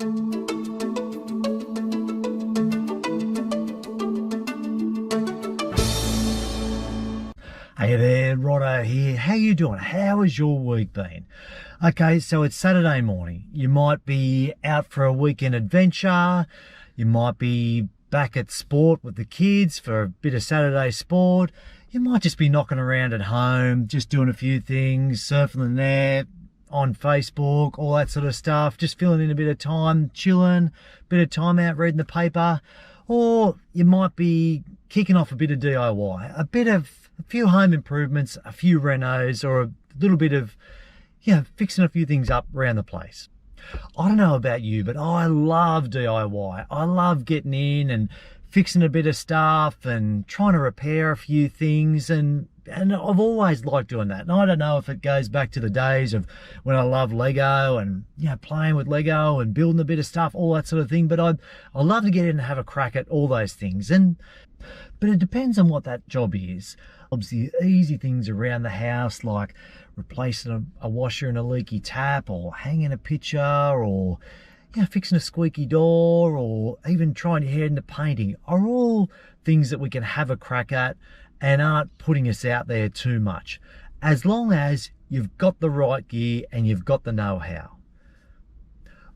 Hey there, Rotto here. How you doing? How has your week been? Okay, so it's Saturday morning. You might be out for a weekend adventure. You might be back at sport with the kids for a bit of Saturday sport. You might just be knocking around at home, just doing a few things, surfing the net, on Facebook, all that sort of stuff, just filling in a bit of time, chilling, bit of time out reading the paper. Or you might be kicking off a bit of DIY, a few home improvements, a few renos, or a little bit of, fixing a few things up around the place. I don't know about you, but I love DIY. I love getting in and fixing a bit of stuff and trying to repair a few things, and I've always liked doing that. And I don't know if it goes back to the days of when I loved Lego and playing with Lego and building a bit of stuff, all that sort of thing. But I love to get in and have a crack at all those things. But it depends on what that job is. Obviously, easy things around the house like replacing a washer in a leaky tap, or hanging a picture, or fixing a squeaky door, or even trying your head into painting, are all things that we can have a crack at and aren't putting us out there too much, as long as you've got the right gear and you've got the know-how.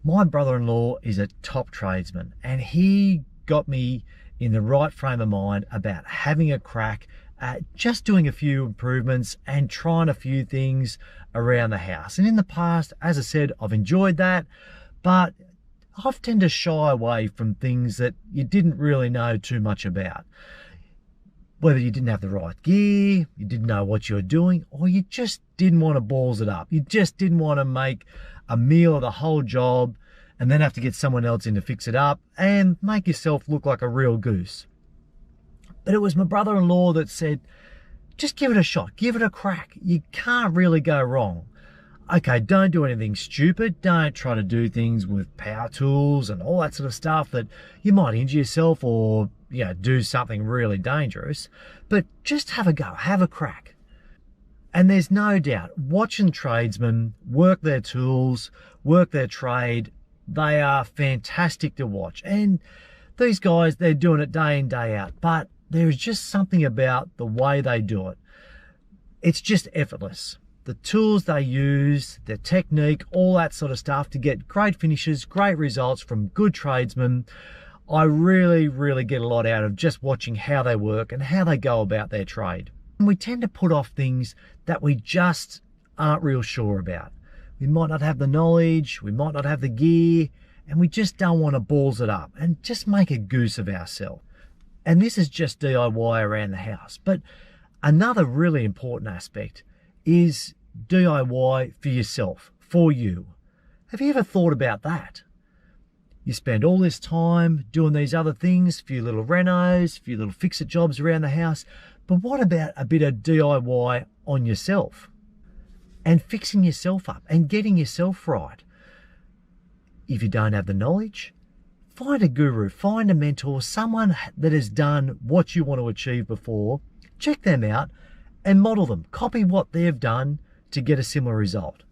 My brother-in-law is a top tradesman, and he got me in the right frame of mind about having a crack at just doing a few improvements and trying a few things around the house. And in the past, as I said, I've enjoyed that, but I've tended to shy away from things that you didn't really know too much about. Whether you didn't have the right gear, you didn't know what you were doing, or you just didn't want to balls it up. You just didn't want to make a meal of the whole job and then have to get someone else in to fix it up and make yourself look like a real goose. But it was my brother-in-law that said, just give it a shot, give it a crack. You can't really go wrong. Okay, don't do anything stupid. Don't try to do things with power tools and all that sort of stuff that you might injure yourself or do something really dangerous. But just have a go, have a crack. And there's no doubt, watching tradesmen work their tools, work their trade, they are fantastic to watch. And these guys, they're doing it day in, day out. But there's just something about the way they do it. It's just effortless. The tools they use, their technique, all that sort of stuff to get great finishes, great results from good tradesmen. I really, really get a lot out of just watching how they work and how they go about their trade. And we tend to put off things that we just aren't real sure about. We might not have the knowledge, we might not have the gear, and we just don't want to balls it up and just make a goose of ourselves. And this is just DIY around the house. But another really important aspect is DIY for yourself, for you. Have you ever thought about that? You spend all this time doing these other things, a few little renos, a few little fix-it jobs around the house, but what about a bit of DIY on yourself? And fixing yourself up and getting yourself right. If you don't have the knowledge, find a guru, find a mentor, someone that has done what you want to achieve before, check them out and model them. Copy what they've done to get a similar result.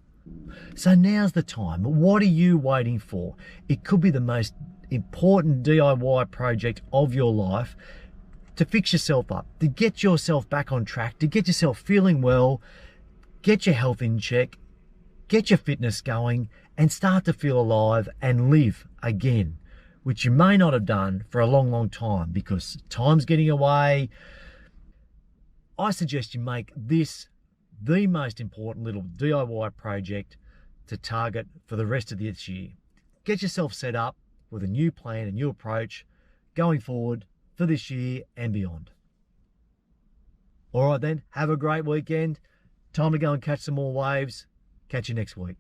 So now's the time. What are you waiting for? It could be the most important DIY project of your life to fix yourself up, to get yourself back on track, to get yourself feeling well, get your health in check, get your fitness going, and start to feel alive and live again, which you may not have done for a long, long time because time's getting away. I suggest you make this the most important little DIY project to target for the rest of this year. Get yourself set up with a new plan, a new approach going forward for this year and beyond. All right then, have a great weekend. Time to go and catch some more waves. Catch you next week.